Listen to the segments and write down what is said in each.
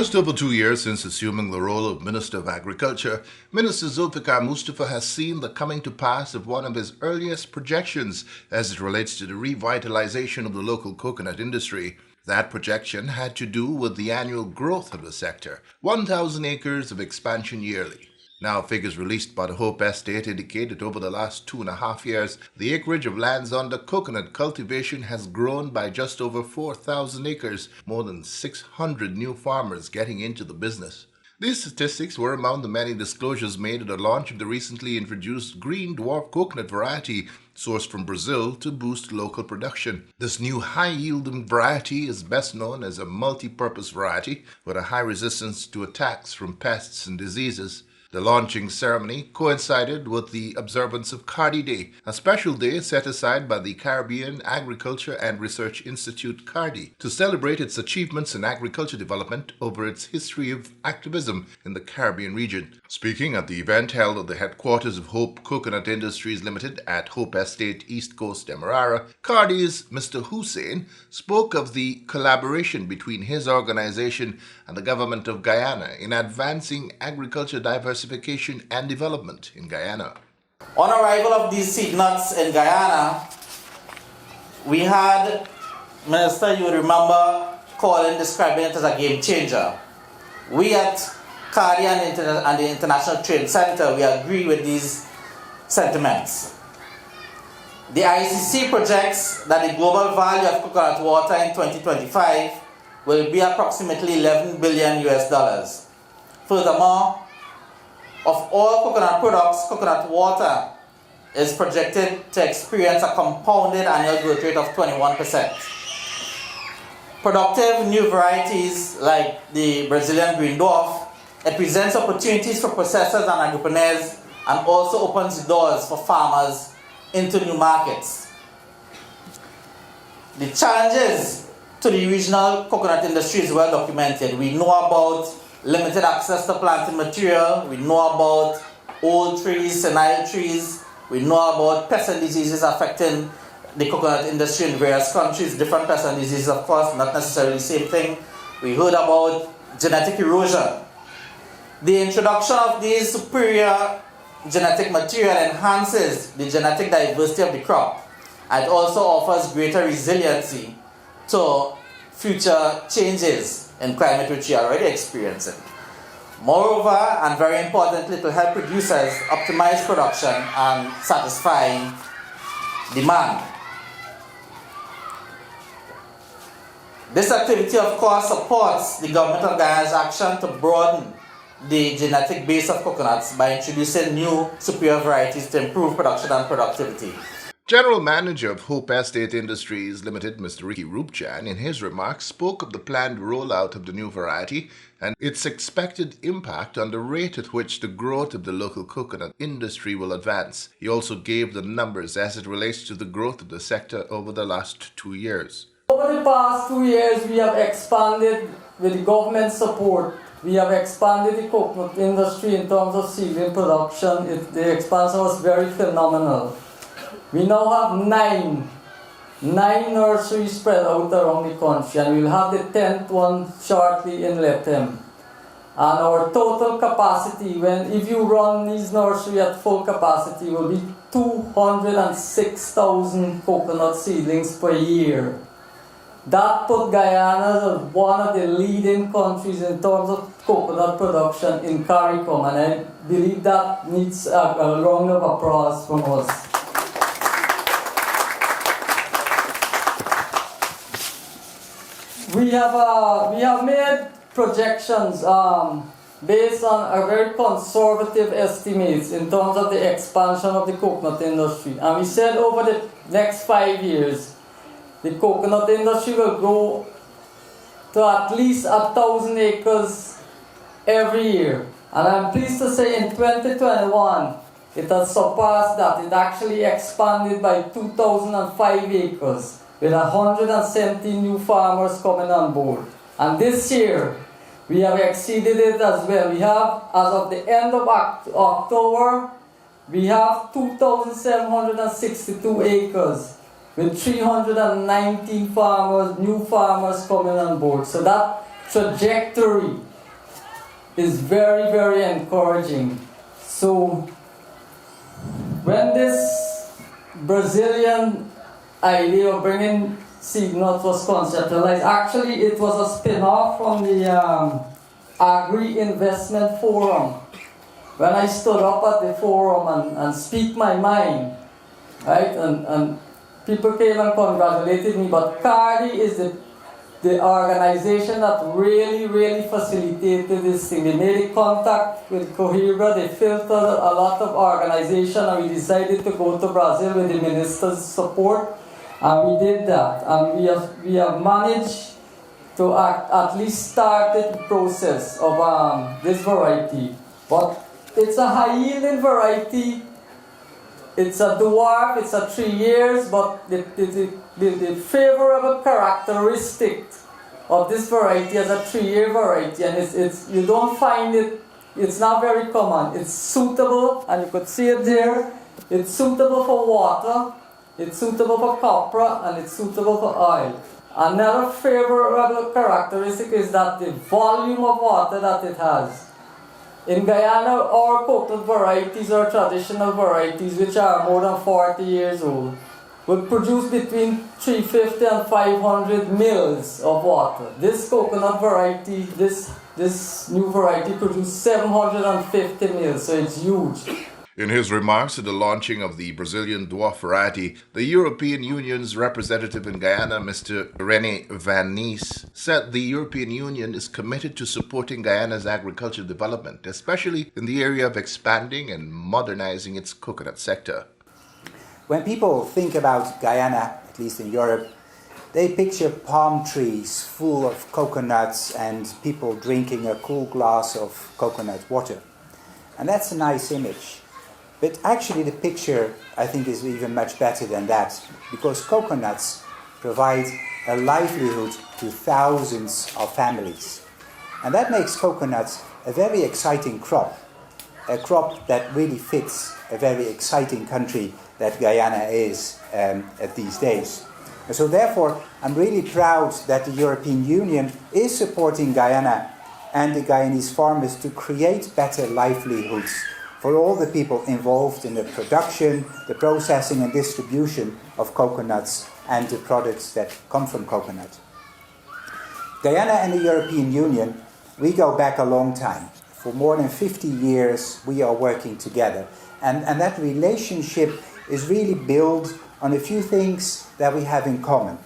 Just over 2 years since assuming the role of Minister of Agriculture, Minister Zulfikar Mustafa has seen the coming to pass of one of his earliest projections as it relates to the revitalization of the local coconut industry. That projection had to do with the annual growth of the sector, 1,000 acres of expansion yearly. Now, figures released by the Hope Estate indicate that over the last 2.5 years, the acreage of lands under coconut cultivation has grown by just over 4,000 acres, more than 600 new farmers getting into the business. These statistics were among the many disclosures made at the launch of the recently introduced green dwarf coconut variety sourced from Brazil to boost local production. This new high-yielding variety is best known as a multi-purpose variety with a high resistance to attacks from pests and diseases. The launching ceremony coincided with the observance of Cardi Day, a special day set aside by the Caribbean Agriculture and Research Institute Cardi to celebrate its achievements in agriculture development over its history of activism in the Caribbean region. Speaking at the event held at the headquarters of Hope Coconut Industries Limited at Hope Estate, East Coast, Demerara, Cardi's Mr. Hussein spoke of the collaboration between his organization and the government of Guyana in advancing agriculture diversification and development in Guyana. On arrival of these seed nuts in Guyana, we had, Minister, you would remember, describing it as a game changer. We at CARI and the International Trade Center, we agree with these sentiments. The ICC projects that the global value of coconut water in 2025 will be approximately $11 billion. Furthermore, of all coconut products, coconut water is projected to experience a compounded annual growth rate of 21%. Productive new varieties like the Brazilian green dwarf, it presents opportunities for processors and agripreneurs and also opens doors for farmers into new markets. The challenges to the regional coconut industry is well documented. We know about limited access to planting material, we know about old trees, senile trees, we know about pests and diseases affecting the coconut industry in various countries, different pests and diseases of course, not necessarily the same thing. We heard about genetic erosion. The introduction of these superior genetic material enhances the genetic diversity of the crop and also offers greater resiliency to future changes in climate which we are already experiencing. Moreover, and very importantly, it will help producers optimize production and satisfy demand. This activity, of course, supports the government of Guyana's action to broaden the genetic base of coconuts by introducing new superior varieties to improve production and productivity. General Manager of Hope Estate Industries Limited, Mr. Ricky Rupchan, in his remarks spoke of the planned rollout of the new variety and its expected impact on the rate at which the growth of the local coconut industry will advance. He also gave the numbers as it relates to the growth of the sector over the last 2 years. Over the past 2 years, we have expanded with government support. We have expanded the coconut industry in terms of seedling production. The expansion was very phenomenal. We now have nine nurseries spread out around the country, and we'll have the 10th one shortly in Lethem. And our total capacity, if you run these nurseries at full capacity, will be 206,000 coconut seedlings per year. That put Guyana as one of the leading countries in terms of coconut production in CARICOM, and I believe that needs a round of applause from us. We have made projections based on a very conservative estimates in terms of the expansion of the coconut industry. And we said over the next 5 years, the coconut industry will grow to at least 1,000 acres every year. And I'm pleased to say in 2021, it has surpassed that. It actually expanded by 2,005 acres. With 170 new farmers coming on board. And this year, we have exceeded it as well. We have, as of the end of October, we have 2,762 acres with 319 farmers, new farmers coming on board. So that trajectory is very, very encouraging. So when this Brazilian idea of bringing seed nuts was conceptualized, actually it was a spin-off from the Agri-Investment Forum. When I stood up at the forum and speak my mind, right, and people came and congratulated me, but CARDI is the organization that really, really facilitated this thing. They made a contact with Cohibra, they filtered a lot of organization, and we decided to go to Brazil with the minister's support, and we did that. And we have managed to at least start the process of this variety. But it's a high-yielding variety. It's a DWARF, it's a 3 years, but the favorable characteristic of this variety as a 3-year variety, and it's you don't find it, it's not very common. It's suitable, and you could see it there, it's suitable for water, it's suitable for copra, and it's suitable for oil. Another favorable characteristic is that the volume of water that it has. In Guyana, our coconut varieties are traditional varieties which are more than 40 years old, will produce between 350 and 500 mils of water. This coconut variety, this new variety produces 750 mils, so it's huge. In his remarks at the launching of the Brazilian dwarf variety, the European Union's representative in Guyana, Mr. René Van Nies, said the European Union is committed to supporting Guyana's agricultural development, especially in the area of expanding and modernizing its coconut sector. When people think about Guyana, at least in Europe, they picture palm trees full of coconuts and people drinking a cool glass of coconut water. And that's a nice image. But actually the picture, I think, is even much better than that, because coconuts provide a livelihood to thousands of families. And that makes coconuts a very exciting crop, a crop that really fits a very exciting country that Guyana is at these days. And so therefore, I'm really proud that the European Union is supporting Guyana and the Guyanese farmers to create better livelihoods for all the people involved in the production, the processing and distribution of coconuts and the products that come from coconut. Guyana and the European Union, we go back a long time. For more than 50 years we are working together. And that relationship is really built on a few things that we have in common.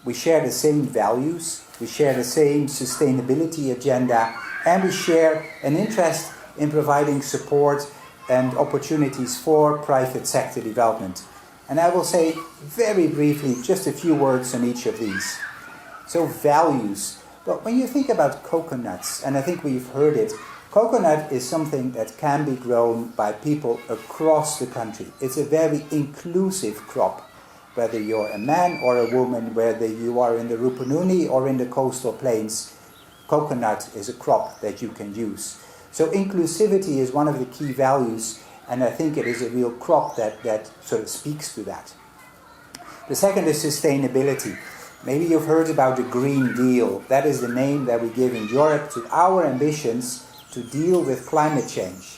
We share the same values, we share the same sustainability agenda, and we share an interest in providing support and opportunities for private sector development. And I will say very briefly just a few words on each of these. So values. But when you think about coconuts, and I think we've heard it, coconut is something that can be grown by people across the country. It's a very inclusive crop. Whether you're a man or a woman, whether you are in the Rupununi or in the coastal plains, coconut is a crop that you can use. So inclusivity is one of the key values, and I think it is a real crop that sort of speaks to that. The second is sustainability. Maybe you've heard about the Green Deal. That is the name that we give in Europe to our ambitions to deal with climate change.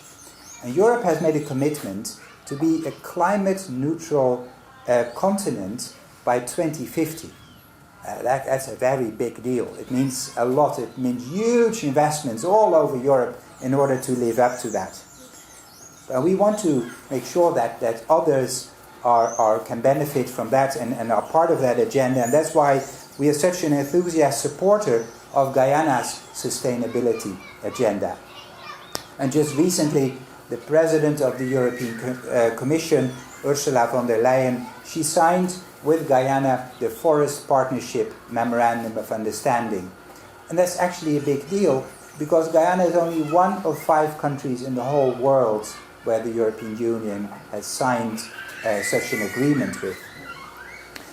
And Europe has made a commitment to be a climate neutral continent by 2050. That's a very big deal. It means a lot. It means huge investments all over Europe in order to live up to that. We want to make sure that others can benefit from that and are part of that agenda. And that's why we are such an enthusiastic supporter of Guyana's sustainability agenda. And just recently, the President of the European Commission, Ursula von der Leyen, she signed with Guyana the Forest Partnership Memorandum of Understanding. And that's actually a big deal because Guyana is only one of 5 countries in the whole world where the European Union has signed such an agreement with.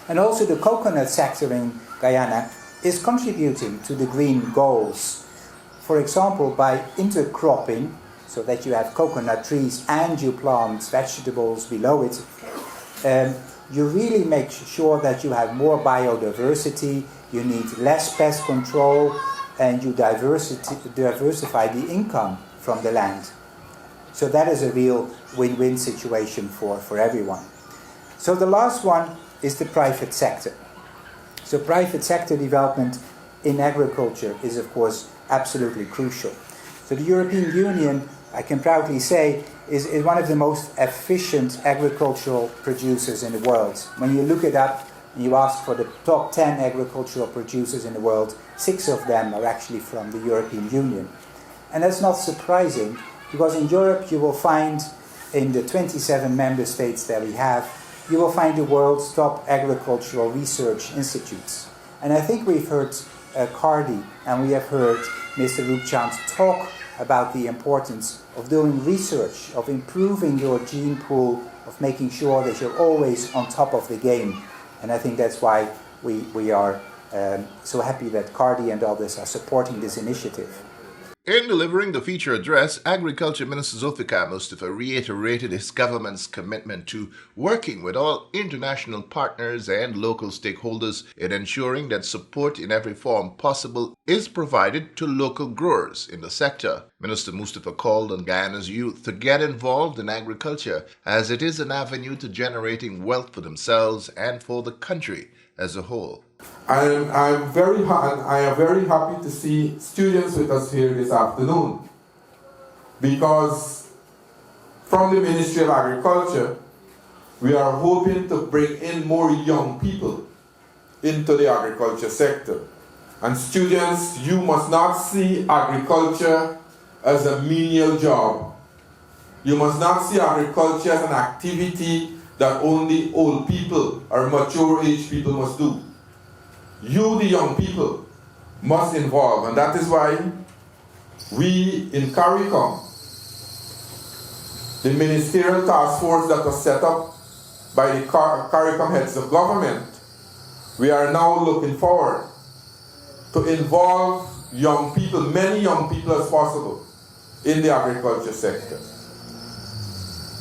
And also the coconut sector in Guyana is contributing to the green goals. For example, by intercropping, so that you have coconut trees and you plant vegetables below it, you really make sure that you have more biodiversity, you need less pest control, and you diversify the income from the land. So that is a real win-win situation for everyone. So the last one is the private sector. So private sector development in agriculture is, of course, absolutely crucial. So the European Union, I can proudly say, is one of the most efficient agricultural producers in the world. When you look it up and you ask for the top 10 agricultural producers in the world, 6 of them are actually from the European Union. And that's not surprising, because in Europe you will find, in the 27 member states that we have, you will find the world's top agricultural research institutes. And I think we've heard Cardi and we have heard Mr. Rupchand talk about the importance of doing research, of improving your gene pool, of making sure that you're always on top of the game. And I think that's why we are so happy that Cardi and others are supporting this initiative. In delivering the feature address, Agriculture Minister Zulfikar Mustafa reiterated his government's commitment to working with all international partners and local stakeholders in ensuring that support in every form possible is provided to local growers in the sector. Minister Mustafa called on Guyana's youth to get involved in agriculture, as it is an avenue to generating wealth for themselves and for the country as a whole. I am very happy to see students with us here this afternoon, because from the Ministry of Agriculture we are hoping to bring in more young people into the agriculture sector. And students, you must not see agriculture as a menial job. You must not see agriculture as an activity that only old people or mature age people must do. You, the young people, must involve, and that is why we in CARICOM, the ministerial task force that was set up by the CARICOM heads of government, we are now looking forward to involve young people, many young people as possible, in the agriculture sector.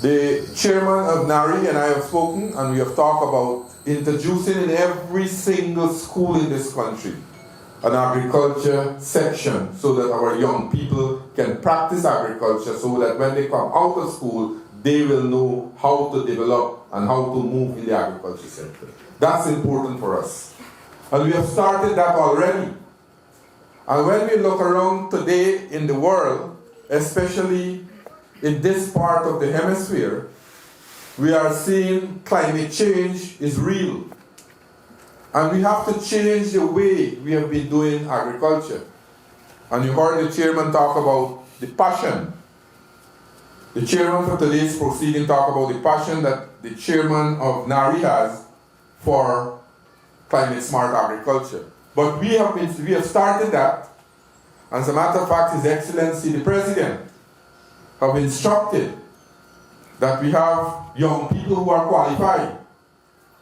The chairman of NARI and I have spoken, and we have talked about introducing in every single school in this country an agriculture section, so that our young people can practice agriculture, so that when they come out of school, they will know how to develop and how to move in the agriculture sector. That's important for us. And we have started that already. And when we look around today in the world, especially in this part of the hemisphere, we are seeing climate change is real. And we have to change the way we have been doing agriculture. And you heard the chairman talk about the passion. The chairman for today's proceeding talked about the passion that the chairman of NARI has for climate smart agriculture. But we have started that. As a matter of fact, His Excellency the President have instructed that we have young people who are qualified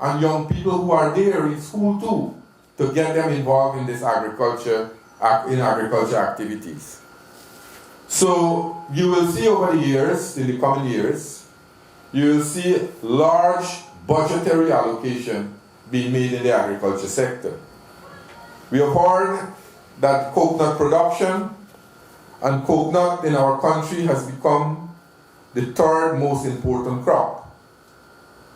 and young people who are there in school too, to get them involved in this agriculture activities. So you will see over the years, in the coming years, you will see large budgetary allocation being made in the agriculture sector. We have heard that coconut production and coconut in our country has become the third most important crop.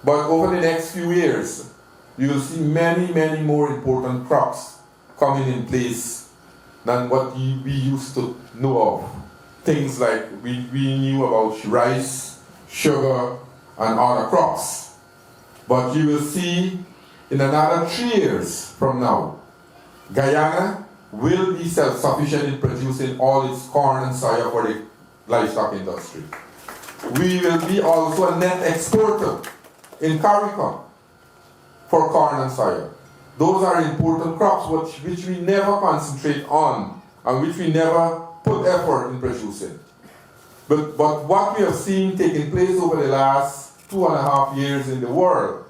But over the next few years, you will see many, many more important crops coming in place than what we used to know of. Things like we knew about rice, sugar, and other crops. But you will see in another 3 years from now, Guyana will be self-sufficient in producing all its corn and soya for the livestock industry. We will be also a net exporter in CARICOM for corn and soya. Those are important crops which we never concentrate on and which we never put effort in producing. But what we have seen taking place over the last 2.5 years in the world,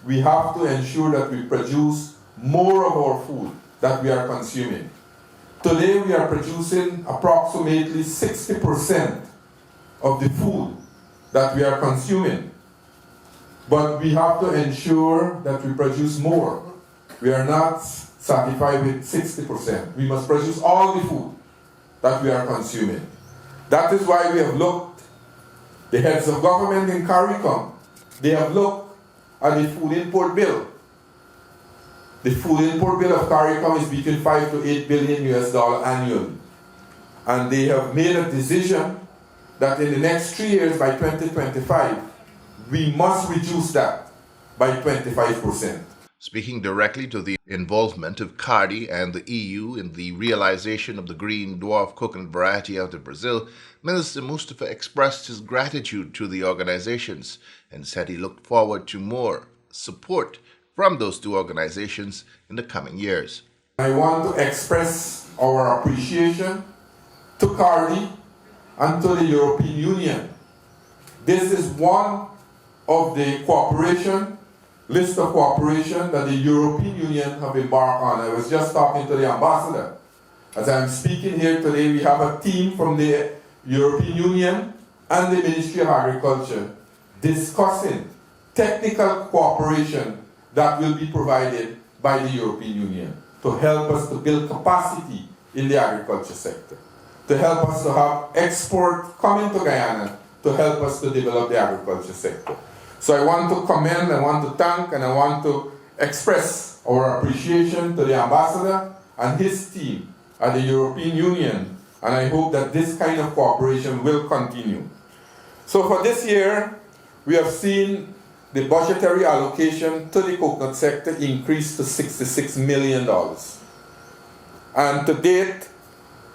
we have to ensure that we produce more of our food that we are consuming. Today we are producing approximately 60% of the food that we are consuming. But we have to ensure that we produce more. We are not satisfied with 60%. We must produce all the food that we are consuming. That is why we have looked, the heads of government in CARICOM, they have looked at the food import bill. The food import bill of CARICOM is between 5 to 8 billion US dollar annually. And they have made a decision that in the next 3 years, by 2025, we must reduce that by 25%. Speaking directly to the involvement of CARDI and the EU in the realization of the green dwarf coconut variety out of Brazil, Minister Mustafa expressed his gratitude to the organizations and said he looked forward to more support from those two organizations in the coming years. I want to express our appreciation to CARDI and to the European Union. This is one of the list of cooperation that the European Union have embarked on. I was just talking to the ambassador. As I'm speaking here today, we have a team from the European Union and the Ministry of Agriculture discussing technical cooperation that will be provided by the European Union to help us to build capacity in the agriculture sector, to help us to have export coming to Guyana, to help us to develop the agriculture sector. So I want to commend, I want to thank, and I want to express our appreciation to the ambassador and his team at the European Union, and I hope that this kind of cooperation will continue. So for this year, we have seen the budgetary allocation to the coconut sector increase to $66 million. And to date,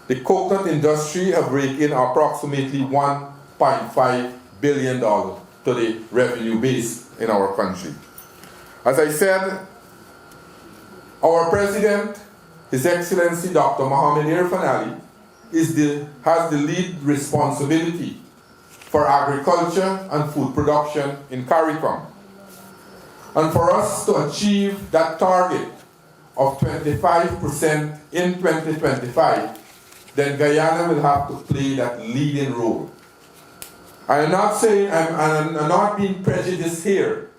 the coconut industry have raked in approximately $1.5 billion to the revenue base in our country. As I said, our President, His Excellency Dr. Mohamed Irfan Ali, has the lead responsibility for agriculture and food production in CARICOM. And for us to achieve that target of 25% in 2025, then Guyana will have to play that leading role. I am not saying, I'm not being prejudiced here,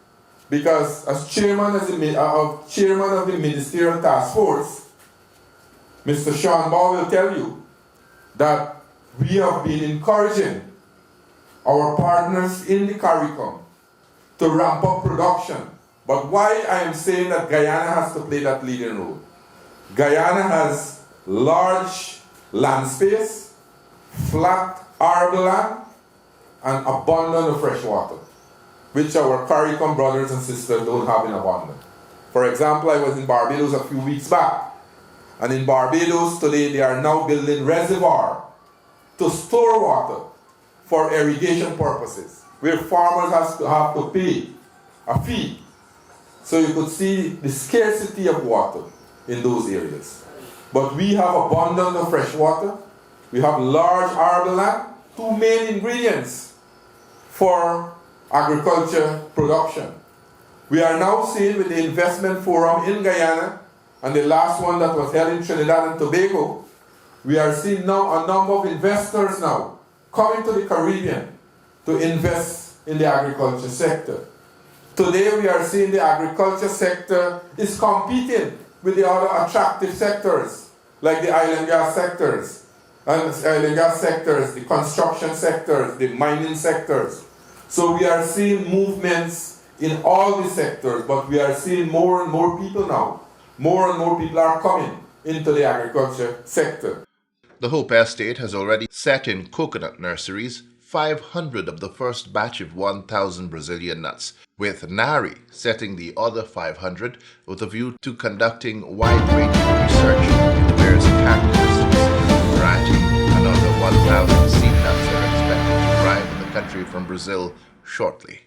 because as chairman of the Ministerial Task Force, Mr. Sean Ball will tell you that we have been encouraging our partners in the CARICOM to ramp up production. But why I am saying that Guyana has to play that leading role? Guyana has large land space, flat arable land, and abundant of fresh water, which our CARICOM brothers and sisters don't have in abundance. For example, I was in Barbados a few weeks back, and in Barbados today they are now building reservoirs to store water for irrigation purposes, where farmers have to pay a fee. So you could see the scarcity of water in those areas. But we have abundance of fresh water, we have large arable land, two main ingredients for agriculture production. We are now seeing with the investment forum in Guyana, and the last one that was held in Trinidad and Tobago, we are seeing now a number of investors now coming to the Caribbean to invest in the agriculture sector. Today we are seeing the agriculture sector is competing with the other attractive sectors, like the oil and gas sectors, the construction sectors, the mining sectors. So we are seeing movements in all the sectors, but we are seeing more and more people now. More and more people are coming into the agriculture sector. The Hope Estate has already set in coconut nurseries 500 of the first batch of 1,000 Brazilian nuts, with NARI setting the other 500 with a view to conducting wide-ranging research in the various characteristics of the variety. Another 1,000 seed nuts are expected to arrive in the country from Brazil shortly.